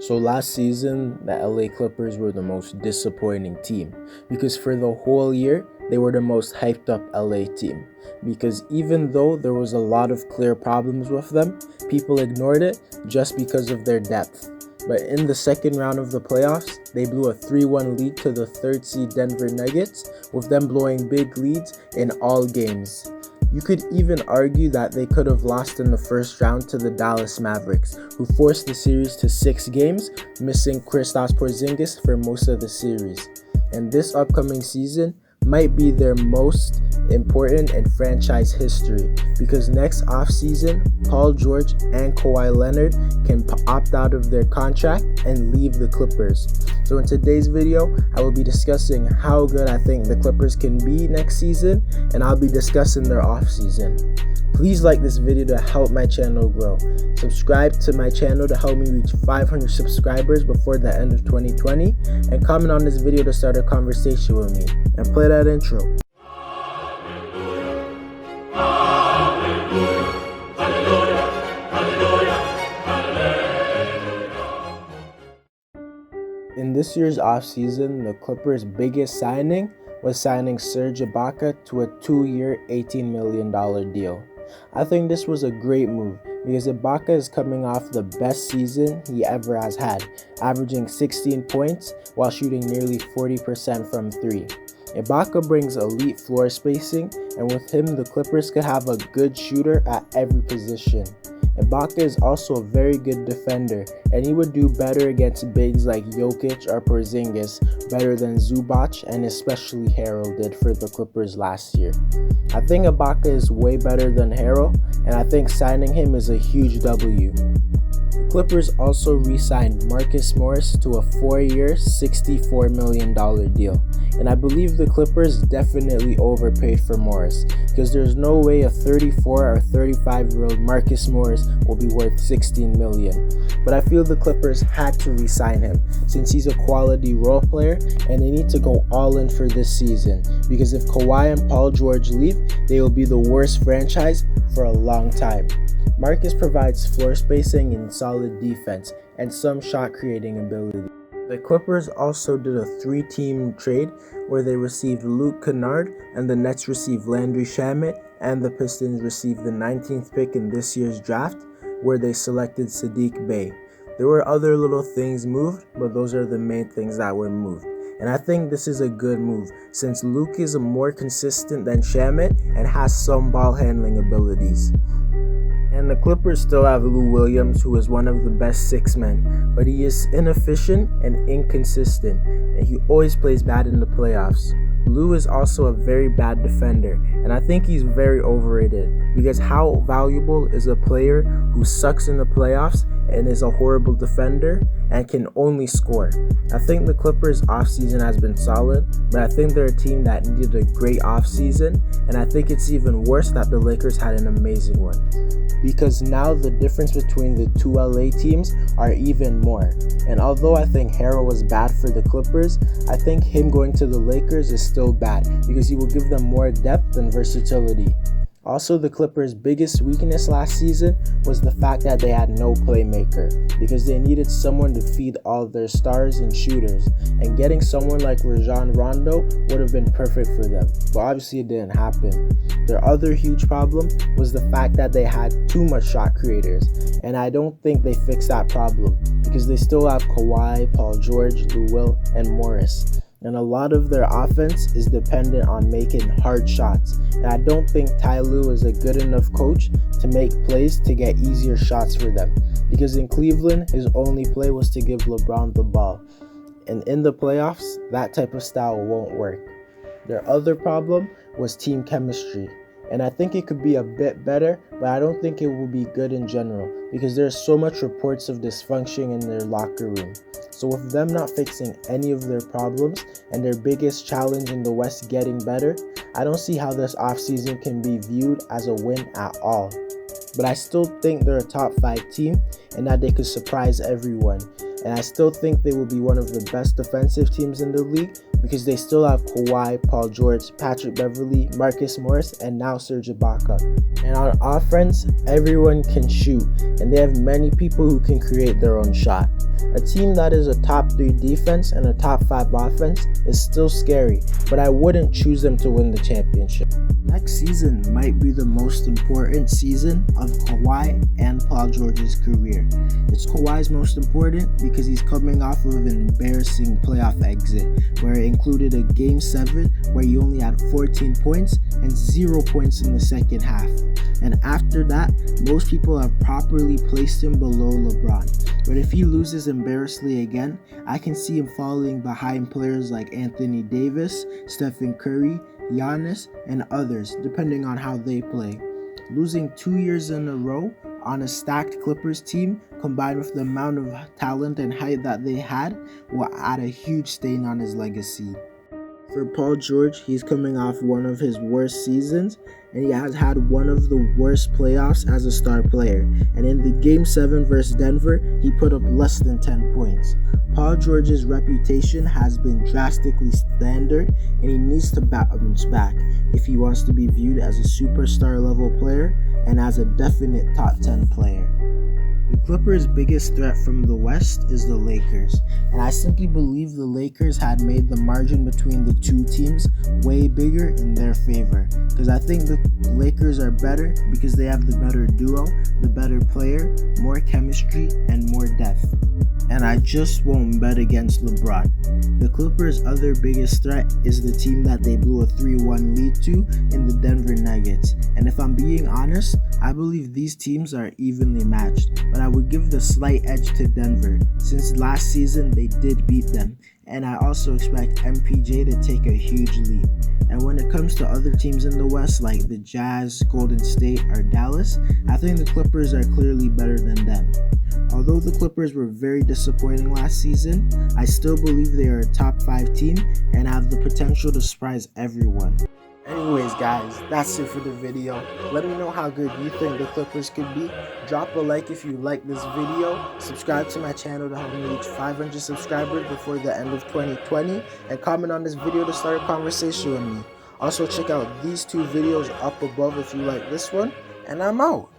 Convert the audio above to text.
So last season, the LA Clippers were the most disappointing team because for the whole year, they were the most hyped up LA team. Because even though there was a lot of clear problems with them, people ignored it just because of their depth. But in the second round of the playoffs, they blew a 3-1 lead to the third seed Denver Nuggets, with them blowing big leads in all games. You could even argue that they could have lost in the first round to the Dallas Mavericks, who forced the series to 6 games, missing Kristaps Porzingis for most of the series. And this upcoming season might be their most important in franchise history, because next offseason, Paul George and Kawhi Leonard can opt out of their contract and leave the Clippers. So in today's video, I will be discussing how good I think the Clippers can be next season, and I'll be discussing their offseason. Please like this video to help my channel grow. Subscribe to my channel to help me reach 500 subscribers before the end of 2020, and comment on this video to start a conversation with me. And play that intro. In this year's offseason, the Clippers' biggest signing was signing Serge Ibaka to a 2-year, $18 million deal. I think this was a great move because Ibaka is coming off the best season he ever has had, averaging 16 points while shooting nearly 40% from 3. Ibaka brings elite floor spacing, and with him the Clippers could have a good shooter at every position. Ibaka is also a very good defender, and he would do better against bigs like Jokic or Porzingis better than Zubac and especially Harrell did for the Clippers last year. I think Ibaka is way better than Harrell, and I think signing him is a huge W. The Clippers also re-signed Marcus Morris to a 4-year, $64 million deal. And I believe the Clippers definitely overpaid for Morris, because there's no way a 34 or 35-year-old Marcus Morris will be worth $16 million. But I feel the Clippers had to re-sign him, since he's a quality role player, and they need to go all in for this season, because if Kawhi and Paul George leave, they will be the worst franchise for a long time. Marcus provides floor spacing and solid defense, and some shot creating ability. The Clippers also did a 3-team trade where they received Luke Kennard, and the Nets received Landry Shamet, and the Pistons received the 19th pick in this year's draft where they selected Saddiq Bey. There were other little things moved, but those are the main things that were moved. And I think this is a good move since Luke is more consistent than Shamet and has some ball handling abilities. And the Clippers still have Lou Williams, who is one of the best 6 men, but he is inefficient and inconsistent, and he always plays bad in the playoffs. Lou is also a very bad defender, and I think he's very overrated, because how valuable is a player who sucks in the playoffs and is a horrible defender and can only score? I think the Clippers offseason has been solid, but I think they're a team that needed a great offseason, and I think it's even worse that the Lakers had an amazing one, because now the difference between the two LA teams are even more. And although I think Harrell was bad for the Clippers, I think him going to the Lakers is still bad because he will give them more depth and versatility. Also, the Clippers' biggest weakness last season was the fact that they had no playmaker, because they needed someone to feed all their stars and shooters, and getting someone like Rajon Rondo would have been perfect for them, but obviously it didn't happen. Their other huge problem was the fact that they had too much shot creators, and I don't think they fixed that problem, because they still have Kawhi, Paul George, Lou Will, and Morris. And a lot of their offense is dependent on making hard shots. And I don't think Ty Lue is a good enough coach to make plays to get easier shots for them. Because in Cleveland, his only play was to give LeBron the ball. And in the playoffs, that type of style won't work. Their other problem was team chemistry. And I think it could be a bit better, but I don't think it will be good in general, because there's so much reports of dysfunction in their locker room. So with them not fixing any of their problems and their biggest challenge in the West getting better, I don't see how this offseason can be viewed as a win at all. but I still think they're a top 5 team and that they could surprise everyone. And I still think they will be one of the best defensive teams in the league because they still have Kawhi, Paul George, Patrick Beverley, Marcus Morris, and now Serge Ibaka. And on offense, everyone can shoot, and they have many people who can create their own shot. A team that is a top 3 defense and a top 5 offense is still scary, but I wouldn't choose them to win the championship. Next season might be the most important season of Kawhi and Paul George's career. It's Kawhi's most important because he's coming off of an embarrassing playoff exit where it included a Game 7 where he only had 14 points and 0 points in the second half. And after that, most people have properly placed him below LeBron. But if he loses embarrassingly again, I can see him falling behind players like Anthony Davis, Stephen Curry, Giannis, and others, depending on how they play. Losing 2 years in a row on a stacked Clippers team, combined with the amount of talent and height that they had, will add a huge stain on his legacy. For Paul George, he's coming off one of his worst seasons, and he has had one of the worst playoffs as a star player. And in the Game 7 versus Denver, he put up less than 10 points. Paul George's reputation has been drastically standard, and he needs to bounce back if he wants to be viewed as a superstar level player and as a definite top 10 player. The Clippers' biggest threat from the West is the Lakers, and I simply believe the Lakers had made the margin between the two teams way bigger in their favor, because I think the Lakers are better because they have the better duo, the better player, more chemistry, and more depth. And I just won't bet against LeBron. The Clippers' other biggest threat is the team that they blew a 3-1 lead to in the Denver Nuggets. And if I'm being honest, I believe these teams are evenly matched, but I would give the slight edge to Denver, since last season they did beat them. And I also expect MPJ to take a huge leap. And when it comes to other teams in the West like the Jazz, Golden State, or Dallas, I think the Clippers are clearly better than them. Although the Clippers were very disappointing last season, I still believe they are a top 5 team and have the potential to surprise everyone. Anyways guys, that's it for the video. Let me know how good you think the Clippers could be. Drop a like if you like this video. Subscribe to my channel to help me reach 500 subscribers before the end of 2020. And comment on this video to start a conversation with me. Also check out these 2 videos up above if you like this one. And I'm out.